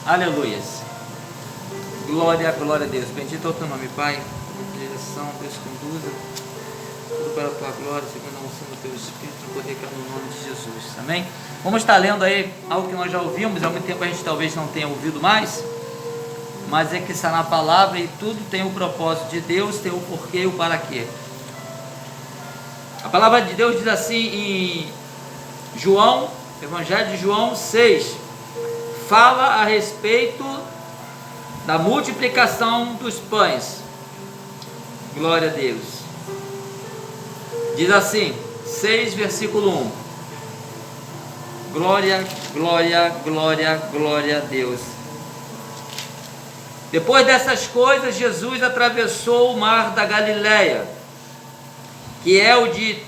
Aleluias. Glória, glória a Deus. Bendito é o teu nome, Pai. Direção, Deus conduza tudo para a tua glória, segundo a unção do teu Espírito, no poder que é no nome de Jesus. Amém? Vamos estar lendo aí algo que nós já ouvimos, há muito tempo a gente talvez não tenha ouvido mais, mas é que está na palavra e tudo tem o propósito de Deus, tem o porquê e o para quê. A palavra de Deus diz assim em João, Evangelho de João 6, fala a respeito da multiplicação dos pães. Glória a Deus. Diz assim, 6 versículo 1. Glória, glória, glória, glória a Deus. Depois dessas coisas, Jesus atravessou o mar da Galileia, que é o de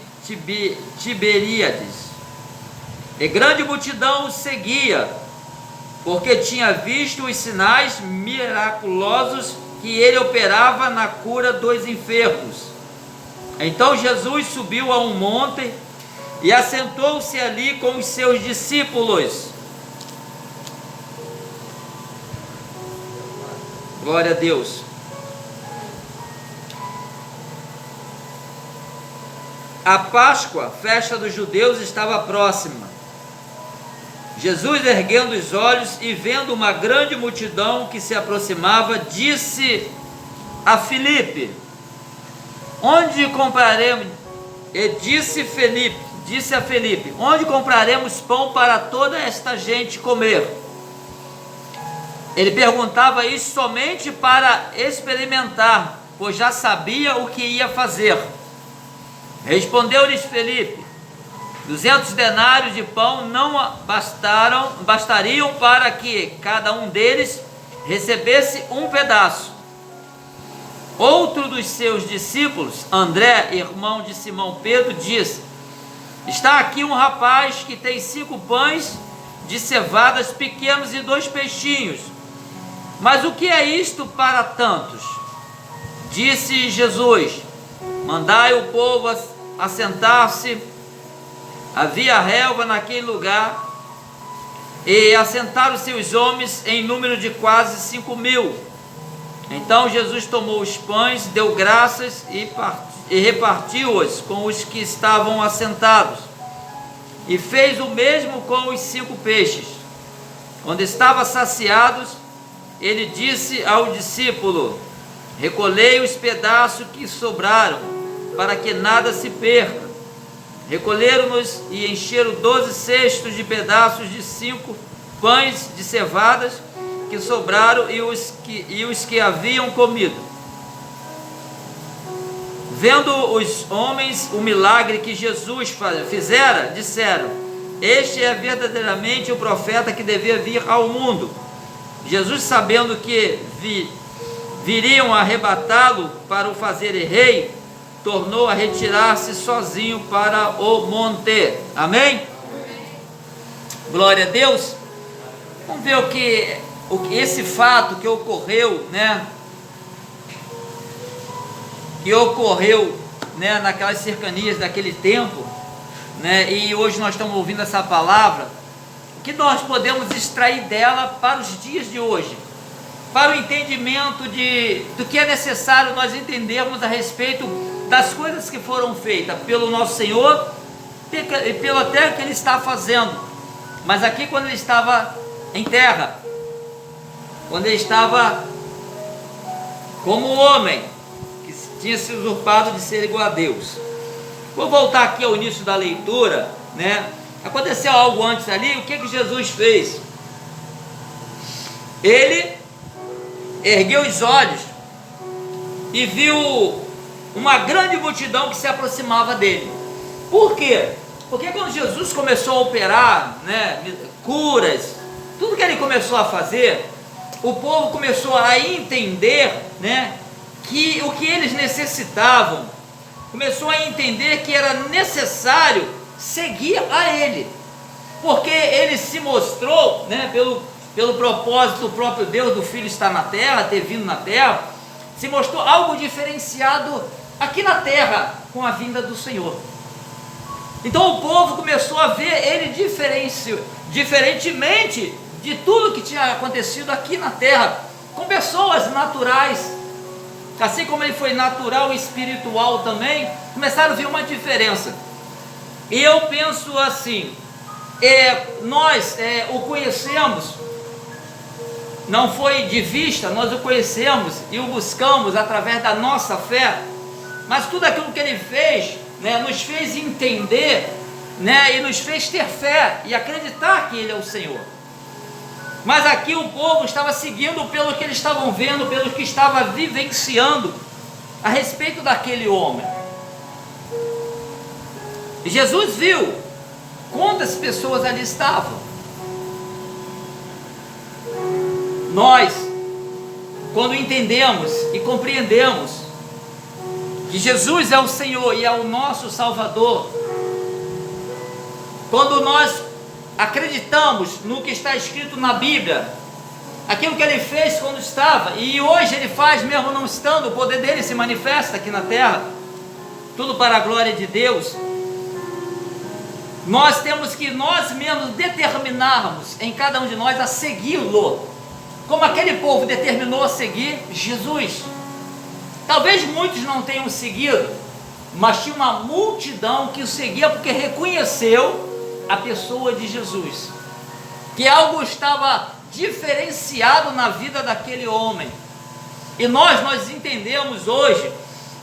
Tiberíades. E grande multidão o seguia, porque tinha visto os sinais miraculosos que ele operava na cura dos enfermos. Então Jesus subiu a um monte e assentou-se ali com os seus discípulos. Glória a Deus. A Páscoa, festa dos judeus, estava próxima. Jesus, erguendo os olhos e vendo uma grande multidão que se aproximava, disse a Filipe: onde compraremos? E disse a Filipe: onde compraremos pão para toda esta gente comer? Ele perguntava isso somente para experimentar, pois já sabia o que ia fazer. Respondeu-lhes Filipe: 200 denários de pão não bastariam para que cada um deles recebesse um pedaço. Outro dos seus discípulos, André, irmão de Simão Pedro, disse: está aqui um rapaz que tem 5 pães de cevadas pequenos e 2 peixinhos. Mas o que é isto para tantos? Disse Jesus: mandai o povo assentar-se. Havia relva naquele lugar, e assentaram-se os homens em número de quase 5.000. Então Jesus tomou os pães, deu graças e repartiu-os com os que estavam assentados, e fez o mesmo com os 5 peixes. Quando estavam saciados, ele disse ao discípulo: recolhei os pedaços que sobraram, para que nada se perca. Recolheram-nos e encheram 12 cestos de pedaços de 5 pães de cevadas que sobraram e os que haviam comido. Vendo os homens o milagre que Jesus fizera, disseram: este é verdadeiramente o profeta que devia vir ao mundo. Jesus, sabendo que viriam arrebatá-lo para o fazerem rei, tornou a retirar-se sozinho para o monte. Amém? Glória a Deus. Vamos ver esse fato que ocorreu, né? Que ocorreu, né, naquelas cercanias daquele tempo, né? E hoje nós estamos ouvindo essa palavra. O que nós podemos extrair dela para os dias de hoje? Para o entendimento do que é necessário nós entendermos a respeito das coisas que foram feitas pelo nosso Senhor e pelo até que Ele está fazendo. Mas aqui, quando Ele estava em terra, quando Ele estava como homem, que tinha se usurpado de ser igual a Deus. Vou voltar aqui ao início da leitura, né? Aconteceu algo antes ali. O que Jesus fez? Ele ergueu os olhos e viu uma grande multidão que se aproximava dele. Por quê? Porque quando Jesus começou a operar, né, curas, tudo que ele começou a fazer, o povo começou a entender, né, que o que eles necessitavam, começou a entender que era necessário seguir a ele, porque ele se mostrou, né, pelo propósito do próprio Deus, do Filho estar na terra, ter vindo na terra, se mostrou algo diferenciado aqui na terra com a vinda do Senhor. Então o povo começou a ver ele diferentemente de tudo que tinha acontecido aqui na terra, com pessoas naturais, assim como ele foi natural e espiritual também, começaram a ver uma diferença. E eu penso assim, nós o conhecemos, não foi de vista, nós o conhecemos e o buscamos através da nossa fé, mas tudo aquilo que ele fez, né, nos fez entender, né, e nos fez ter fé e acreditar que ele é o Senhor. Mas aqui o povo estava seguindo pelo que eles estavam vendo, pelo que estava vivenciando a respeito daquele homem. E Jesus viu quantas pessoas ali estavam. Nós, quando entendemos e compreendemos que Jesus é o Senhor e é o nosso Salvador, quando nós acreditamos no que está escrito na Bíblia, aquilo que ele fez quando estava, e hoje ele faz mesmo não estando, o poder dele se manifesta aqui na terra, tudo para a glória de Deus. Nós temos que nós mesmos determinarmos em cada um de nós a segui-lo, como aquele povo determinou a seguir Jesus. Talvez muitos não tenham seguido, mas tinha uma multidão que o seguia porque reconheceu a pessoa de Jesus, que algo estava diferenciado na vida daquele homem. E nós entendemos hoje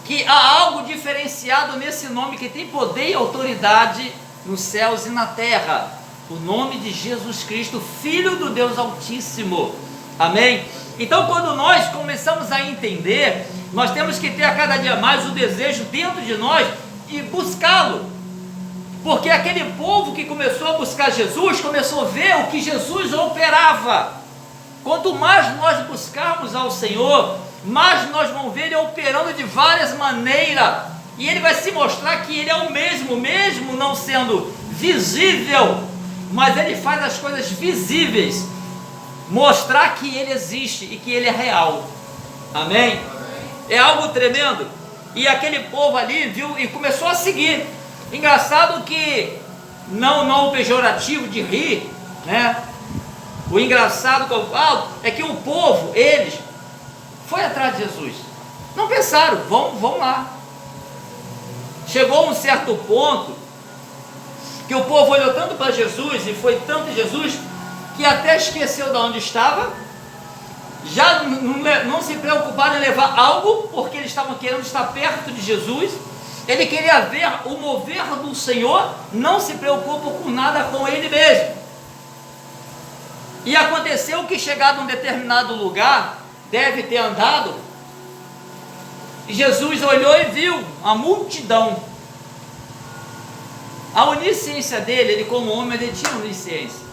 que há algo diferenciado nesse nome que tem poder e autoridade nos céus e na terra, o nome de Jesus Cristo, Filho do Deus Altíssimo. Amém? Então, quando nós começamos a entender, nós temos que ter a cada dia mais o desejo dentro de nós de buscá-lo. Porque aquele povo que começou a buscar Jesus, começou a ver o que Jesus operava. Quanto mais nós buscarmos ao Senhor, mais nós vamos ver Ele operando de várias maneiras. E Ele vai se mostrar que Ele é o mesmo não sendo visível, mas Ele faz as coisas visíveis, mostrar que Ele existe e que Ele é real. Amém? É algo tremendo. E aquele povo ali viu e começou a seguir. Engraçado que, não o pejorativo de rir, né? O engraçado que eu falo é que o povo, eles, foi atrás de Jesus. Não pensaram, vão lá. Chegou um certo ponto que o povo olhou tanto para Jesus e foi tanto Jesus que até esqueceu de onde estava, já não se preocuparam em levar algo, porque eles estavam querendo estar perto de Jesus. Ele queria ver o mover do Senhor, não se preocupa com nada com ele mesmo. E aconteceu que, chegado a um determinado lugar, deve ter andado, e Jesus olhou e viu a multidão. A onisciência dele, ele como homem, ele tinha onisciência.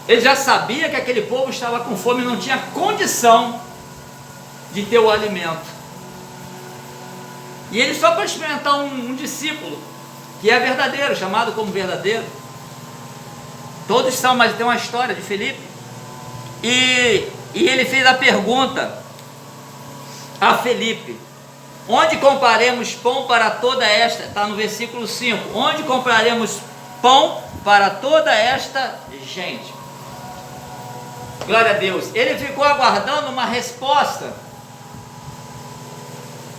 Ele já sabia que aquele povo estava com fome e não tinha condição de ter o alimento. E ele só para experimentar um discípulo, que é verdadeiro, chamado como verdadeiro. Todos são, mas tem uma história de Filipe. E ele fez a pergunta a Filipe: onde compraremos pão para toda esta, está no versículo 5, onde compraremos pão para toda esta gente? Glória a Deus. Ele ficou aguardando uma resposta.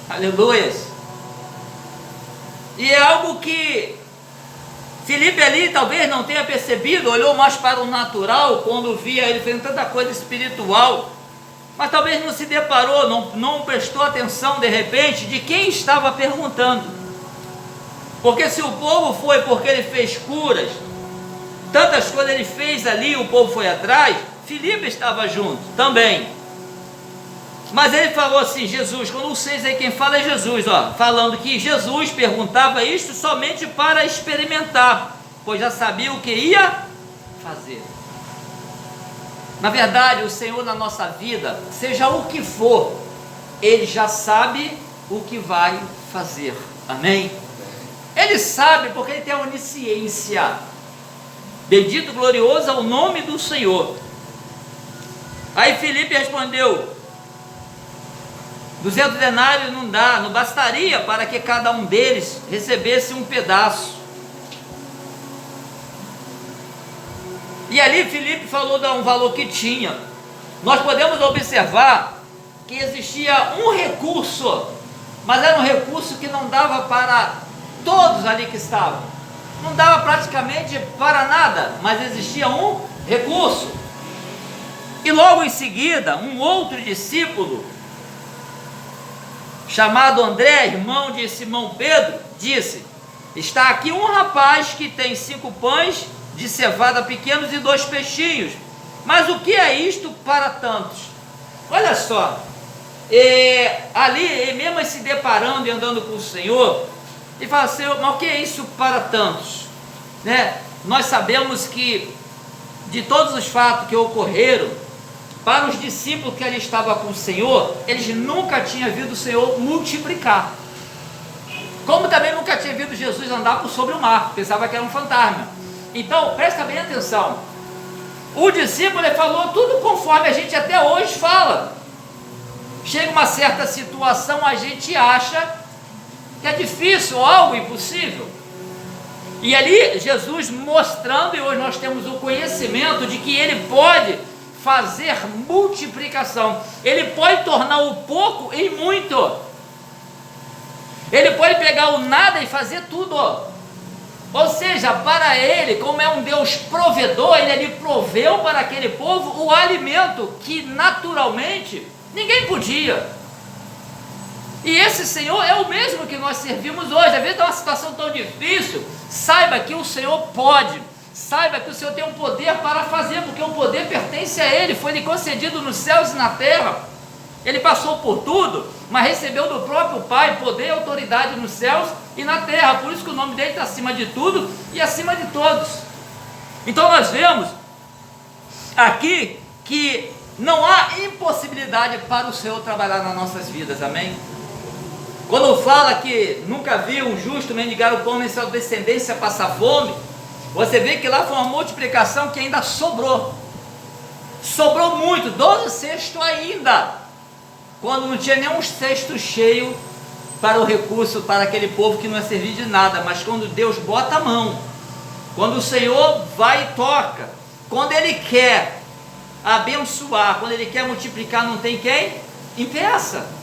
Aleluias. E é algo que Filipe ali talvez não tenha percebido, olhou mais para o natural quando via ele fazendo tanta coisa espiritual, mas talvez não se deparou, não prestou atenção de repente de quem estava perguntando. Porque se o povo foi porque ele fez curas, tantas coisas ele fez ali, o povo foi atrás, Filipe estava junto também. Mas ele falou assim, Jesus, quando vocês aí, quem fala é Jesus, falando que Jesus perguntava isso somente para experimentar, pois já sabia o que ia fazer. Na verdade, o Senhor na nossa vida, seja o que for, Ele já sabe o que vai fazer. Amém? Ele sabe porque Ele tem a onisciência. Bendito, glorioso é o nome do Senhor. Aí Filipe respondeu: 200 denários não dá, não bastaria para que cada um deles recebesse um pedaço. E ali Filipe falou de um valor que tinha. Nós podemos observar que existia um recurso, mas era um recurso que não dava para todos ali que estavam. Não dava praticamente para nada, mas existia um recurso. E logo em seguida, um outro discípulo, chamado André, irmão de Simão Pedro, disse: está aqui um rapaz que tem 5 pães de cevada pequenos e 2 peixinhos, mas o que é isto para tantos? Olha só, ali mesmo se deparando e andando com o Senhor, ele fala: Senhor, mas o que é isso para tantos? Né? Nós sabemos que de todos os fatos que ocorreram, para os discípulos que ali estavam com o Senhor, eles nunca tinham visto o Senhor multiplicar, como também nunca tinha visto Jesus andar por sobre o mar, pensava que era um fantasma. Então presta bem atenção, o discípulo ele falou tudo conforme a gente até hoje fala. Chega uma certa situação, a gente acha que é difícil ou algo impossível, e ali Jesus mostrando, e hoje nós temos o conhecimento de que Ele pode fazer multiplicação, Ele pode tornar o pouco em muito, Ele pode pegar o nada e fazer tudo. Ou seja, para Ele, como é um Deus provedor, Ele ali proveu para aquele povo o alimento que naturalmente ninguém podia. E esse Senhor é o mesmo que nós servimos hoje. Às vezes é uma situação tão difícil, saiba que o Senhor pode, saiba que o Senhor tem um poder para fazer, porque o poder pertence a Ele, foi lhe concedido nos céus e na terra. Ele passou por tudo, mas recebeu do próprio Pai poder e autoridade nos céus e na terra. Por isso que o nome dele está acima de tudo e acima de todos. Então nós vemos aqui que não há impossibilidade para o Senhor trabalhar nas nossas vidas, amém? Quando fala que nunca viu um justo mendigar o pão nem sua descendência passar fome, você vê que lá foi uma multiplicação que ainda sobrou. Sobrou muito, 12 cestos ainda, quando não tinha nenhum cesto cheio para o recurso, para aquele povo que não ia servir de nada. Mas quando Deus bota a mão, quando o Senhor vai e toca, quando Ele quer abençoar, quando Ele quer multiplicar, não tem quem impeça.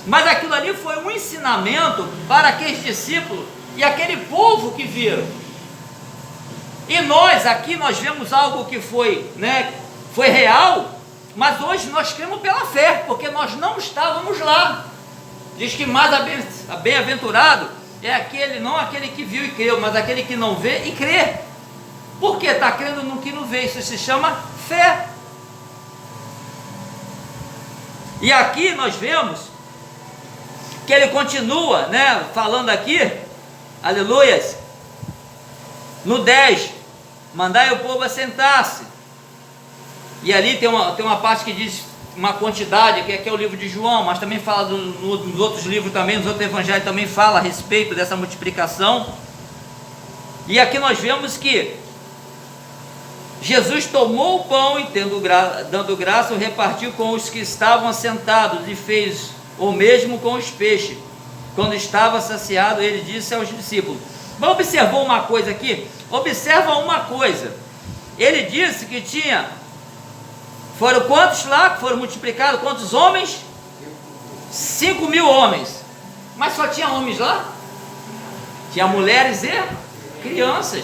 Mas aquilo ali foi um ensinamento para aqueles discípulos e aquele povo que viram. E nós aqui, nós vemos algo que foi, foi real, mas hoje nós cremos pela fé, porque nós não estávamos lá. Diz que mais bem-aventurado é aquele, não aquele que viu e creu, mas aquele que não vê e crê. Por que está crendo no que não vê? Isso se chama fé. E aqui nós vemos que ele continua, falando aqui, aleluias, no 10, mandai o povo assentar-se. E ali tem uma parte que diz uma quantidade, que é o livro de João, mas também fala nos outros livros também, nos outros evangelhos também fala a respeito dessa multiplicação. E aqui nós vemos que Jesus tomou o pão e dando graça, o repartiu com os que estavam assentados e fez o mesmo com os peixes. Quando estava saciado, ele disse aos discípulos. Mas observou uma coisa aqui? Observa uma coisa. Ele disse que foram quantos lá que foram multiplicados? Quantos homens? 5.000 homens. Mas só tinha homens lá? Tinha mulheres e crianças.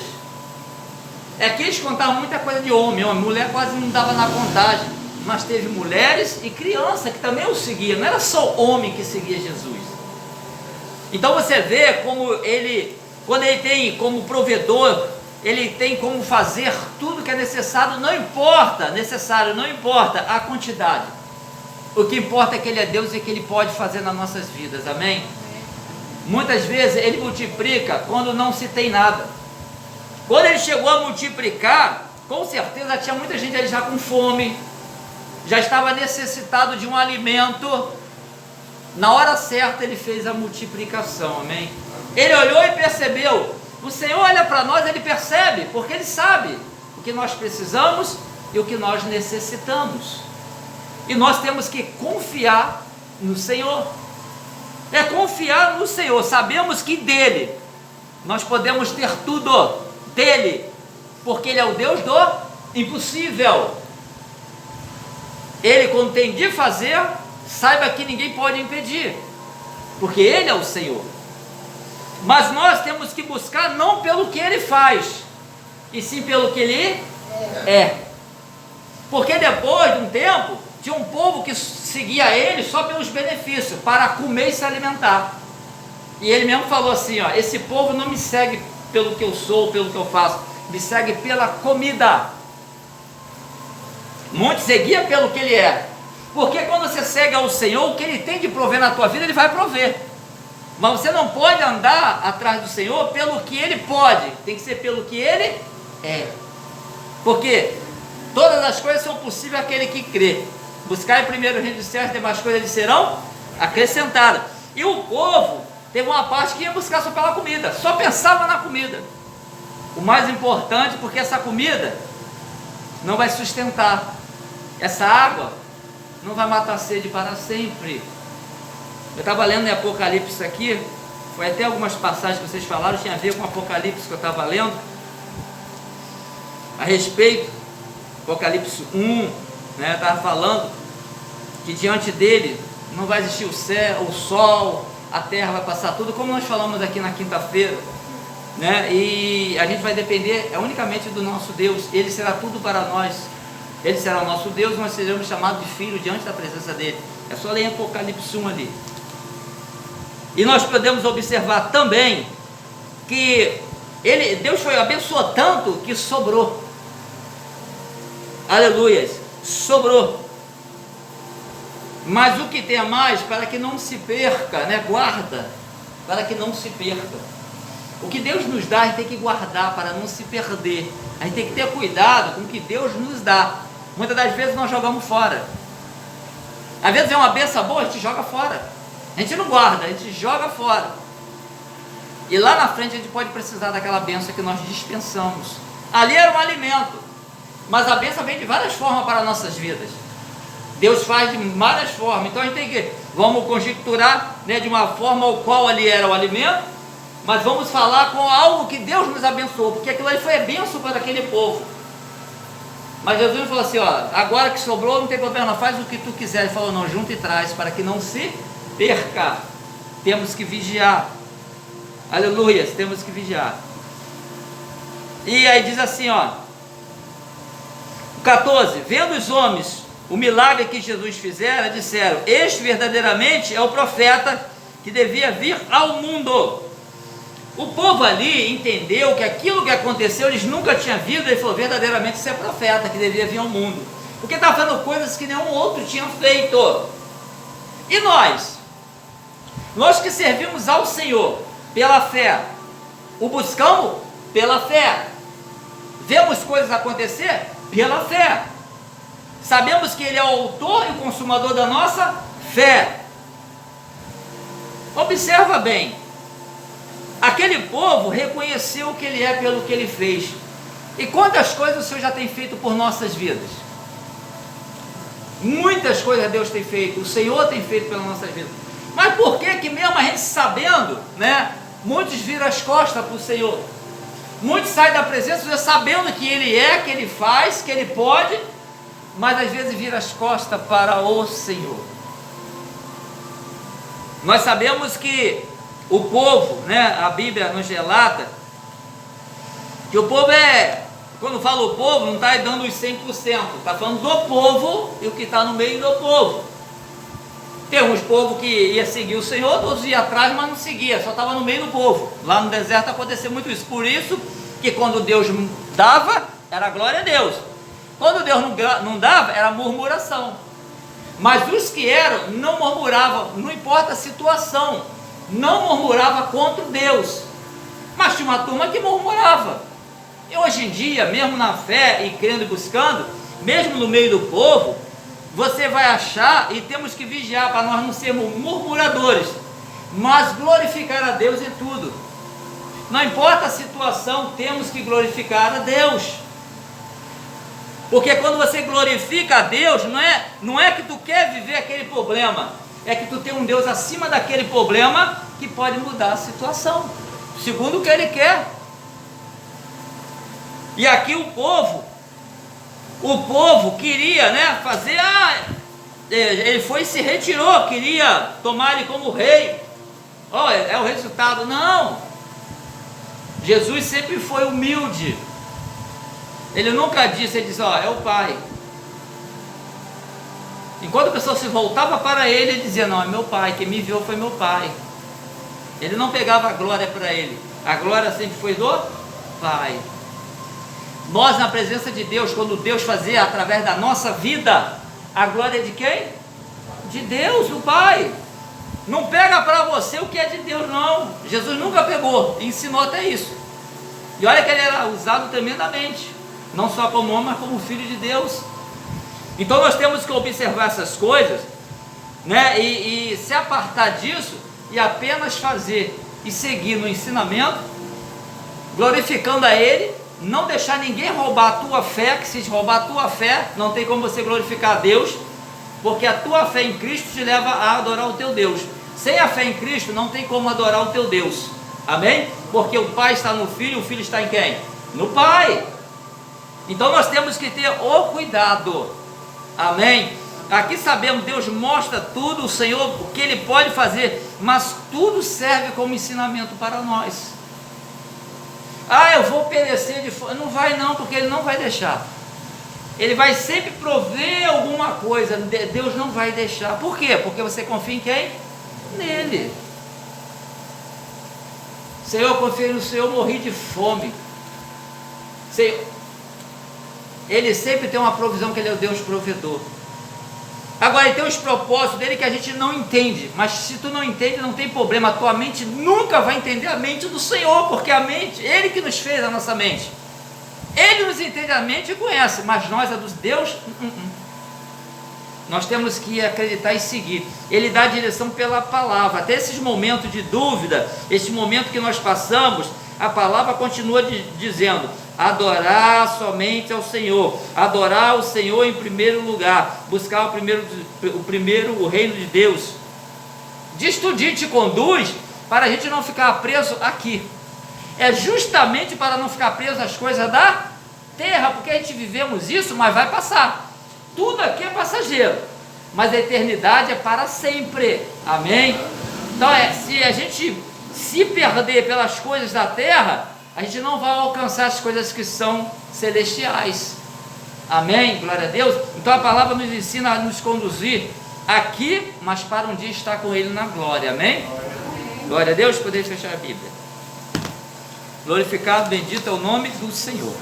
É que eles contavam muita coisa de homem, mulher quase não dava na contagem. Mas teve mulheres e crianças que também o seguiam. Não era só homem que seguia Jesus. Então você vê como ele, quando ele tem como provedor, ele tem como fazer tudo que é necessário, não importa a quantidade. O que importa é que Ele é Deus e que Ele pode fazer nas nossas vidas, amém? Muitas vezes Ele multiplica quando não se tem nada. Quando Ele chegou a multiplicar, com certeza tinha muita gente ali já com fome, já estava necessitado de um alimento. Na hora certa Ele fez a multiplicação, amém? Ele olhou e percebeu. O Senhor olha para nós, Ele percebe, porque Ele sabe o que nós precisamos e o que nós necessitamos. E nós temos que confiar no Senhor. É confiar no Senhor. Sabemos que dEle nós podemos ter tudo, dEle, porque Ele é o Deus do impossível. Ele, quando tem de fazer, saiba que ninguém pode impedir, porque Ele é o Senhor. Mas nós temos que buscar não pelo que Ele faz, e sim pelo que Ele é. Porque depois de um tempo, tinha um povo que seguia Ele só pelos benefícios, para comer e se alimentar. E Ele mesmo falou assim, ó, esse povo não me segue pelo que eu sou, pelo que eu faço, me segue pela comida. Muitos seguiam pelo que Ele é. Porque quando você segue ao Senhor, o que Ele tem de prover na tua vida, Ele vai prover. Mas você não pode andar atrás do Senhor pelo que Ele pode, tem que ser pelo que Ele é. Porque todas as coisas são possíveis àquele que crê. Buscar primeiro o reino dos céus, demais coisas lhe serão acrescentadas. E o povo teve uma parte que ia buscar só pela comida, só pensava na comida. O mais importante, porque essa comida não vai sustentar, essa água não vai matar a sede para sempre. Eu estava lendo em Apocalipse aqui, foi até algumas passagens que vocês falaram, tinha a ver com Apocalipse que eu estava lendo, a respeito, Apocalipse 1, né, estava falando que diante dele não vai existir o céu, o sol, a terra vai passar tudo, como nós falamos aqui na quinta-feira, né, e a gente vai depender unicamente do nosso Deus, Ele será tudo para nós, Ele será o nosso Deus, nós seremos chamados de filhos diante da presença dEle. É só ler Apocalipse 1 ali. E nós podemos observar também que Deus abençoou tanto que sobrou. Aleluias, sobrou. Mas o que tem a mais, para que não se perca, né? Guarda, para que não se perca. O que Deus nos dá, a gente tem que guardar para não se perder. A gente tem que ter cuidado com o que Deus nos dá. Muitas das vezes nós jogamos fora. Às vezes é uma benção boa, a gente joga fora. A gente não guarda, a gente joga fora. E lá na frente a gente pode precisar daquela benção que nós dispensamos. Ali era um alimento, mas a benção vem de várias formas para as nossas vidas. Deus faz de várias formas. Então a gente tem que, vamos conjecturar, né, de uma forma ao qual ali era o alimento, mas vamos falar com algo que Deus nos abençoou, porque aquilo ali foi a benção para aquele povo. Mas Jesus falou assim, ó, agora que sobrou, não tem problema, faz o que tu quiser. Ele falou, não, junta e traz, para que não se perca. Temos que vigiar. Aleluia, temos que vigiar. E aí diz assim, ó, 14, vendo os homens o milagre que Jesus fizera, disseram, este verdadeiramente é o profeta que devia vir ao mundo. O povo ali entendeu que aquilo que aconteceu, eles nunca tinham visto. Ele falou, verdadeiramente isso é profeta que devia vir ao mundo, porque estava fazendo coisas que nenhum outro tinha feito. E nós que servimos ao Senhor pela fé, o buscamos pela fé, vemos coisas acontecer pela fé, sabemos que Ele é o autor e o consumador da nossa fé. Observa bem, aquele povo reconheceu que Ele é pelo que Ele fez. E quantas coisas o Senhor já tem feito por nossas vidas? Muitas coisas Deus tem feito, o Senhor tem feito pelas nossas vidas. Mas por que que mesmo a gente sabendo, né, muitos viram as costas para o Senhor? Muitos saem da presença do Senhor sabendo que Ele é, que Ele faz, que Ele pode, mas às vezes viram as costas para o Senhor. Nós sabemos que o povo, né, a Bíblia nos relata que o povo quando fala o povo, não está dando os 100%, está falando do povo e o que está no meio do povo. Tem uns povos que ia seguir o Senhor, todos iam atrás, mas não seguia, só estava no meio do povo. Lá no deserto aconteceu muito isso, por isso que quando Deus dava, era glória a Deus. Quando Deus não dava, era murmuração. Mas os que eram, não murmuravam, não importa a situação, não murmurava contra Deus, mas tinha uma turma que murmurava. E hoje em dia, mesmo na fé e crendo e buscando, mesmo no meio do povo, você vai achar, e temos que vigiar para nós não sermos murmuradores, mas glorificar a Deus em tudo. Não importa a situação, temos que glorificar a Deus. Porque quando você glorifica a Deus, não é que tu quer viver aquele problema, é que tu tem um Deus acima daquele problema que pode mudar a situação, segundo o que Ele quer. E aqui o povo o povo queria, né, fazer, ele foi e se retirou, queria tomar ele como rei. É o resultado. Não, Jesus sempre foi humilde. Ele nunca disse, ele disse, é o Pai. Enquanto a pessoa se voltava para ele, ele dizia, não, é meu Pai, quem me enviou foi meu Pai. Ele não pegava a glória para ele, a glória sempre foi do Pai. Nós, na presença de Deus, quando Deus fazia através da nossa vida, a glória é de quem? De Deus, do Pai. Não pega para você o que é de Deus, não. Jesus nunca pegou, ensinou até isso. E olha que ele era usado tremendamente, não só como homem, mas como filho de Deus. Então nós temos que observar essas coisas, né, e se apartar disso, e apenas fazer e seguir no ensinamento, glorificando a Ele, não deixar ninguém roubar a tua fé, que se roubar a tua fé, não tem como você glorificar a Deus, porque a tua fé em Cristo te leva a adorar o teu Deus. Sem a fé em Cristo, não tem como adorar o teu Deus, amém? Porque o Pai está no Filho, o Filho está em quem? No Pai. Então nós temos que ter o cuidado, amém? Aqui sabemos, Deus mostra tudo, o Senhor, o que Ele pode fazer, mas tudo serve como ensinamento para nós. Eu vou perecer de fome. Não vai não, porque Ele não vai deixar. Ele vai sempre prover alguma coisa. Deus não vai deixar. Por quê? Porque você confia em quem? Nele. Senhor, eu confio no Senhor, morri de fome. Senhor, Ele sempre tem uma provisão, que Ele é o Deus provedor. Agora, Ele tem os propósitos dele que a gente não entende, mas se tu não entende, não tem problema, a tua mente nunca vai entender a mente do Senhor, porque a mente, Ele que nos fez a nossa mente, Ele nos entende a mente e conhece, mas nós, a dos Deus, nós temos que acreditar e seguir. Ele dá a direção pela palavra. Até esses momentos de dúvida, esse momento que nós passamos, a palavra continua dizendo: adorar somente ao Senhor, adorar o Senhor em primeiro lugar, buscar o reino de Deus. Diz tudinho te conduz para a gente não ficar preso aqui. É justamente para não ficar preso às coisas da terra, porque a gente vivemos isso, mas vai passar. Tudo aqui é passageiro, mas a eternidade é para sempre, amém? Então se a gente se perder pelas coisas da terra, a gente não vai alcançar as coisas que são celestiais, amém? Glória a Deus. Então a palavra nos ensina a nos conduzir aqui, mas para um dia estar com Ele na glória, amém? Glória a Deus. Podemos fechar a Bíblia. Glorificado, bendito é o nome do Senhor.